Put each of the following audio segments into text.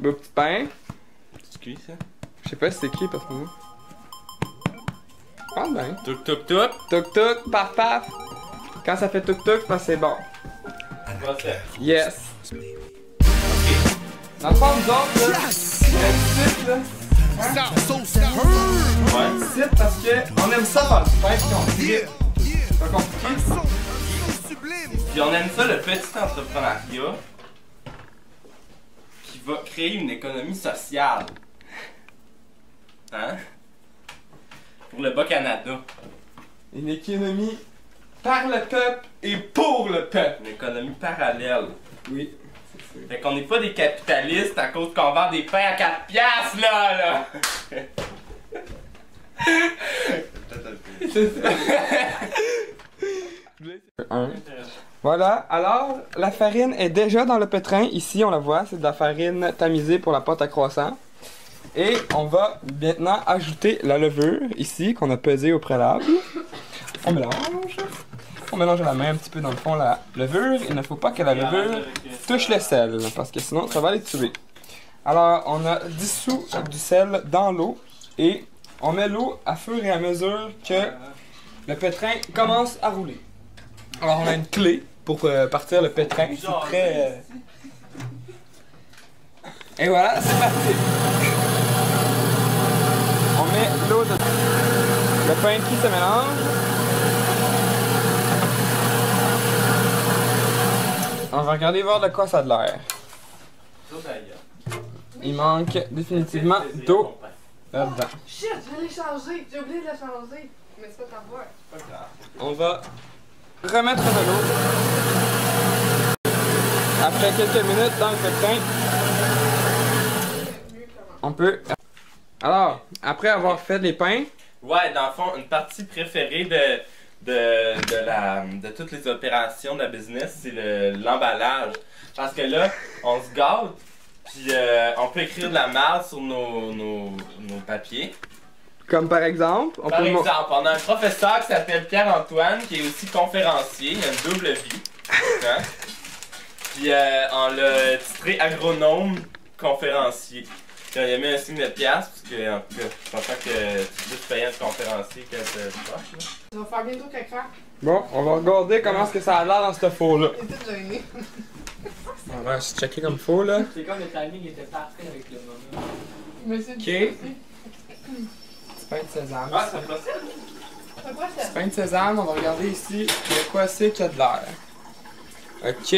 Beau petit pain. C'est qui ça? Je sais pas si c'est qui parce que moi. Ah ben. Touk touk touk. Touk touk, paf paf. Quand ça fait touk touk, c'est parce que c'est bon. Yes. Dans le fond, nous autres, là, site, là. Hein? Ouais. Site parce que on aime ça faire du pain pis on tripe. C'est pas compliqué. Puis on aime ça, le petit entrepreneuriat qui va créer une économie sociale. Hein? Pour le Bas-Canada. Une économie par le peuple et pour le peuple. Une économie parallèle. Oui. Fait qu'on n'est pas des capitalistes à cause qu'on vend des pains à 4 piastres, là! C'est ça. Voilà, alors la farine est déjà dans le pétrin. Ici, on la voit, c'est de la farine tamisée pour la pâte à croissant. Et on va maintenant ajouter la levure ici qu'on a pesée au préalable. On mélange. On mélange à la main un petit peu dans le fond la levure. Il ne faut pas que la levure touche le sel parce que sinon ça va les tuer. Alors on a dissous du sel dans l'eau et on met l'eau à fur et à mesure que le pétrin commence à rouler. Alors on a une clé pour partir le pétrin. C'est très... Et voilà, c'est parti. On met l'eau de... le pain qui se mélange. On va regarder voir de quoi ça a de l'air. Il manque définitivement d'eau là-dedans. Shit, je l'ai changé. J'ai oublié de la changer. Mais c'est pas ta voix. Pas grave. On va remettre de l'eau. Après quelques minutes dans le pétrin, on peut... Alors, après avoir fait les pains... Ouais, dans le fond, une partie préférée de toutes les opérations de la business, c'est l'emballage. Parce que là, on se gâte, puis on peut écrire de la merde sur nos papiers. Comme par exemple... Par exemple, on a un professeur qui s'appelle Pierre-Antoine, qui est aussi conférencier, il a une double vie. Hein? Puis on l'a titré agronome conférencier. Puis il a mis un signe de piastre, parce que en tout cas, je pense pas que tu peux te payer un conférencier quand tu proche. Ça va faire bientôt caca. Bon, on va regarder comment est-ce que ça a l'air dans ce four-là. Il est tout gêné. On va se checker comme faux, là. C'est comme le timing était parfait avec le moment. Mais c'est Ok. Petit pain de sésame. Ah, c'est possible? C'est quoi ça? Petit pain de sésame, on va regarder ici de quoi c'est qu'il y a de l'air. Ok.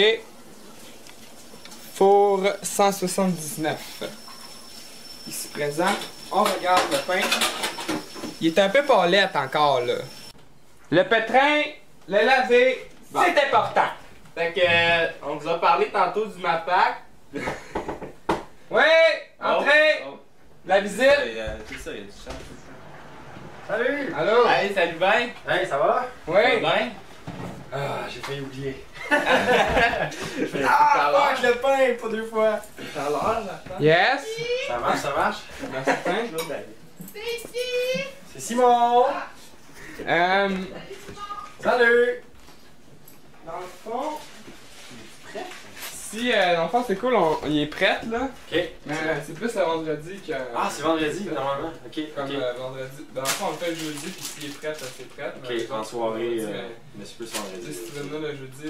Four 179. Ici présent, on regarde le pain. Il est un peu pâlette encore, là. Le pétrin, le laver, c'est important. Fait que, on vous a parlé tantôt du MAPAC. Oui, entrez. Oh. La visite. C'est ça, il y a du chant. Salut! Allô? Hey, salut ben! Hey, ça va? Oui. Ben? Ah, j'ai failli oublier. Ah, fuck le pain, pas deux fois! T'as l'heure, là? Yes. Ça marche, ça marche? Ben, certain. C'est Simon! Salut! Dans le fond, si dans le fond c'est cool, il est prêt là. Ok. Mais c'est plus le vendredi que. Ah, c'est vendredi, normalement. Ok, Comme ok. vendredi. Dans le fond, on le fait le jeudi, puis s'il est prêt, c'est prêt. Ok, en soirée, mais mais c'est plus tu sais, vendredi. si tu veux venir le jeudi.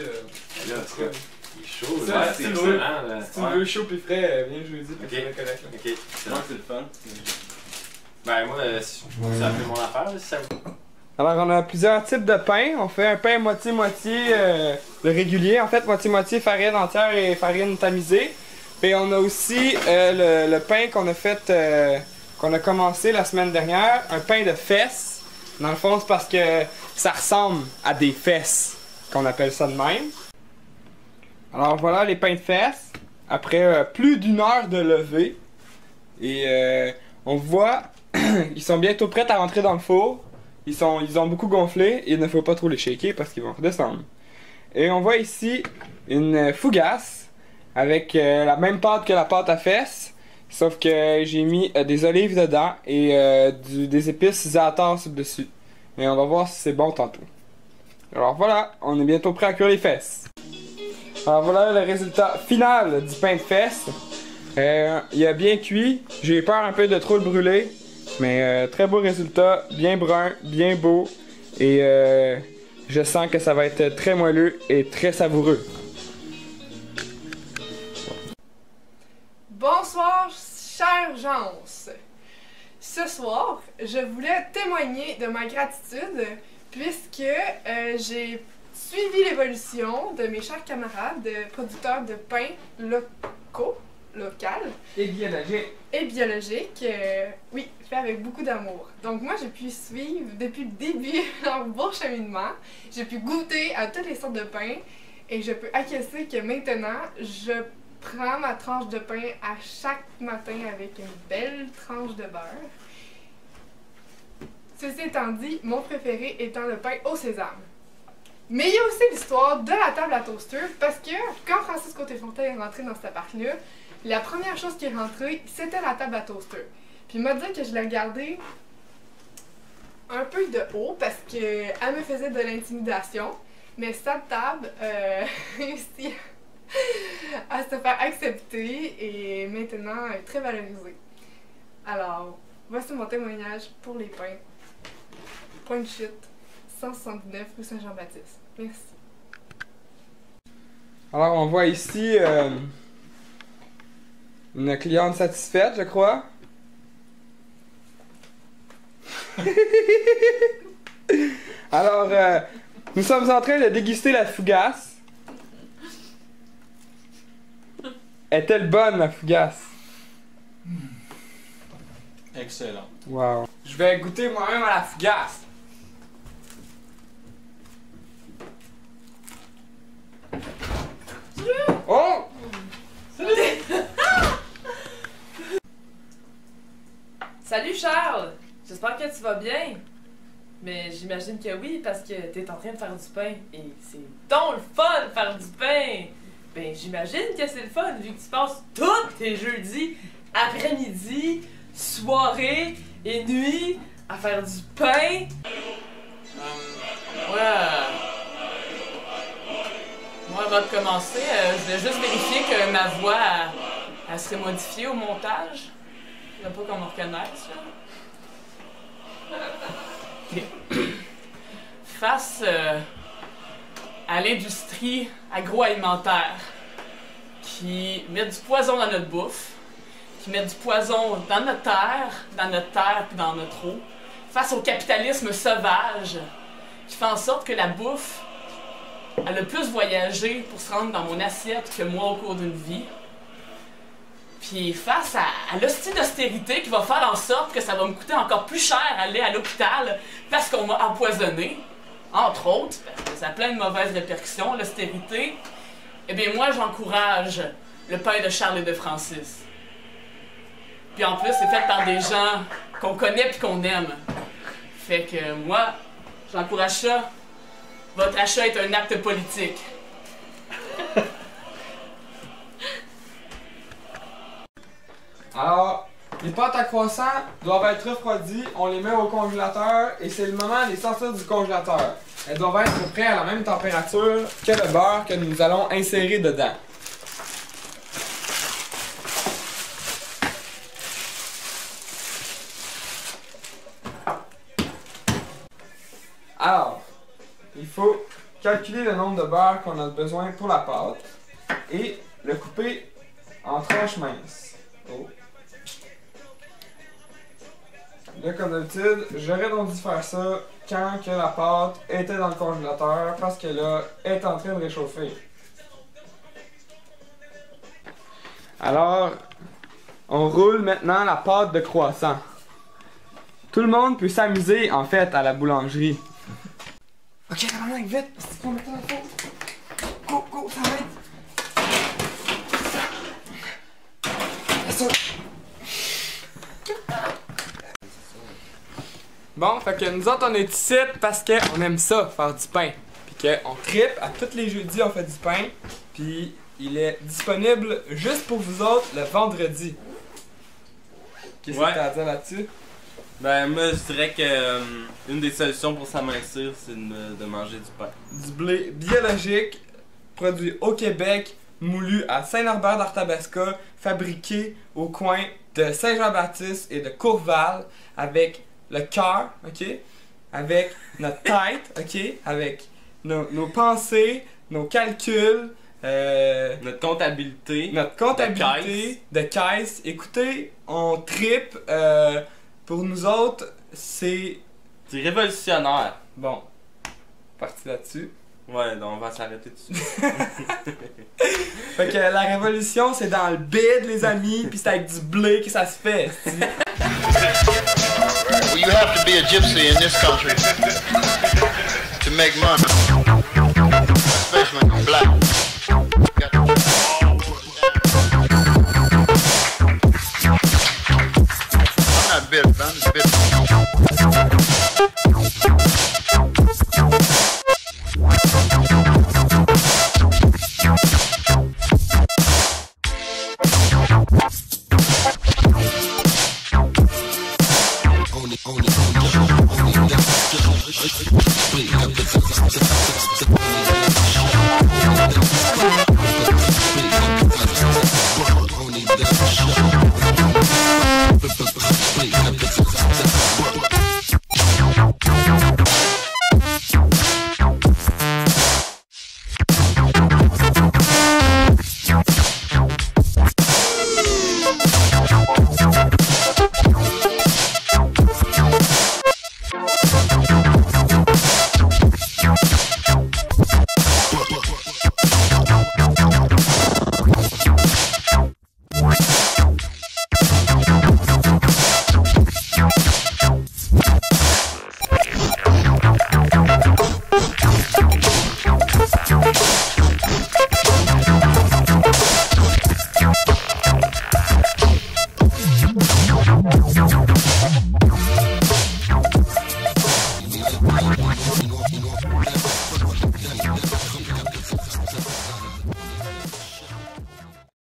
Là, en tout cas, il est chaud, Ça, là. si C'est tu veux. excellent, là. Si tu veux chaud puis frais, viens le jeudi, puis Ok. c'est correct là. Ok, C'est excellent. vrai que c'est le fun. Ben, moi, ça fait mon affaire, là, si ça vous. Alors, on a plusieurs types de pain. On fait un pain moitié-moitié le régulier. En fait, moitié-moitié farine entière et farine tamisée. Et on a aussi le pain qu'on a fait, qu'on a commencé la semaine dernière. Un pain de fesses. Dans le fond, c'est parce que ça ressemble à des fesses qu'on appelle ça de même. Alors, voilà les pains de fesses. Après plus d'une heure de levée. Et on voit, ils sont bientôt prêts à rentrer dans le four. Ils ont beaucoup gonflé, il ne faut pas trop les shaker parce qu'ils vont redescendre. Et on voit ici une fougasse avec la même pâte que la pâte à fesses, sauf que j'ai mis des olives dedans et des épices za'atar sur le dessus. Et on va voir si c'est bon tantôt. Alors voilà, on est bientôt prêt à cuire les fesses. Alors voilà le résultat final du pain de fesses. Il a bien cuit. J'ai peur un peu de trop le brûler. Mais très beau résultat. Bien brun, bien beau. Et je sens que ça va être très moelleux et très savoureux. Bonsoir, chers gens. Ce soir, je voulais témoigner de ma gratitude puisque j'ai suivi l'évolution de mes chers camarades producteurs de pain local Et biologique. et biologique, oui, fait avec beaucoup d'amour. Donc moi, j'ai pu suivre depuis le début leur beau cheminement. J'ai pu goûter à toutes les sortes de pain et je peux acquiescer que maintenant, je prends ma tranche de pain à chaque matin avec une belle tranche de beurre. Ceci étant dit, mon préféré étant le pain au sésame. Mais il y a aussi l'histoire de la table à toaster parce que quand Francis Côté-Fontaine est rentré dans cet appart-là, la première chose qui est rentrée, c'était la table à toaster. Puis il m'a dit que je l'ai regardée un peu de haut parce qu'elle me faisait de l'intimidation, mais cette table réussit à se faire accepter et maintenant très valorisée. Alors, voici mon témoignage pour les pains. Point de chute, 179 rue Saint-Jean-Baptiste. Merci. Alors on voit ici une cliente satisfaite, je crois. Alors, nous sommes en train de déguster la fougasse. Est-elle bonne, la fougasse? Excellent. Wow. Je vais goûter moi-même à la fougasse. Oh! Salut Charles! J'espère que tu vas bien. Mais j'imagine que oui, parce que t'es en train de faire du pain. Et c'est donc le fun de faire du pain! Ben j'imagine que c'est le fun, vu que tu passes tous tes jeudis, après-midi, soirée et nuit à faire du pain. Moi, avant de commencer, je voulais juste vérifier que ma voix, elle serait modifiée au montage. Je veux pas qu'on me reconnaisse, là. Ok. Face à l'industrie agroalimentaire qui met du poison dans notre bouffe, qui met du poison dans notre terre puis dans notre eau, face au capitalisme sauvage qui fait en sorte que la bouffe elle a plus voyagé pour se rendre dans mon assiette que moi au cours d'une vie. Puis face à l'hostie d'austérité qui va faire en sorte que ça va me coûter encore plus cher aller à l'hôpital parce qu'on m'a empoisonné, entre autres, parce que ça a plein de mauvaises répercussions, l'austérité, eh bien moi j'encourage le pain de Charles et de Francis. Puis en plus c'est fait par des gens qu'on connaît puis qu'on aime. Fait que moi, j'encourage ça. Votre achat est un acte politique. Alors, les pâtes à croissant doivent être refroidies, on les met au congélateur et c'est le moment de les sortir du congélateur. Elles doivent être à peu près à la même température que le beurre que nous allons insérer dedans. Alors, il faut calculer le nombre de beurre qu'on a besoin pour la pâte et le couper en tranches minces. Oh. Là, comme d'habitude, j'aurais donc dû faire ça quand que la pâte était dans le congélateur parce que là, elle est en train de réchauffer. Alors, on roule maintenant la pâte de croissant. Tout le monde peut s'amuser en fait à la boulangerie. Ok, tabarnak, vite! C'est qu'on met ça dans le four. Go, go, ça va être. Fais ça. Bon, fait que nous autres on est ici parce qu'on aime ça, faire du pain. Puis qu'on trippe, à tous les jeudis on fait du pain. Puis il est disponible juste pour vous autres le vendredi. Qu'est-ce que t'as à dire là-dessus? Ben moi je dirais que une des solutions pour s'amincir c'est de manger du pain. Du blé biologique, produit au Québec, moulu à Saint-Norbert d'Arthabasca, fabriqué au coin de Saint-Jean-Baptiste et de Courval, avec le cœur, ok? Avec notre tête, ok? Avec nos pensées, nos calculs, Notre comptabilité. notre comptabilité de caisse. Écoutez, on tripe. Pour nous autres, c'est... C'est révolutionnaire. Bon, parti là-dessus. Ouais, donc on va s'arrêter dessus. Fait que la révolution, c'est dans le bide, les amis, pis c'est avec du blé que ça se fait. Well, you have to be a gypsy in this country to make money, especially when you're black.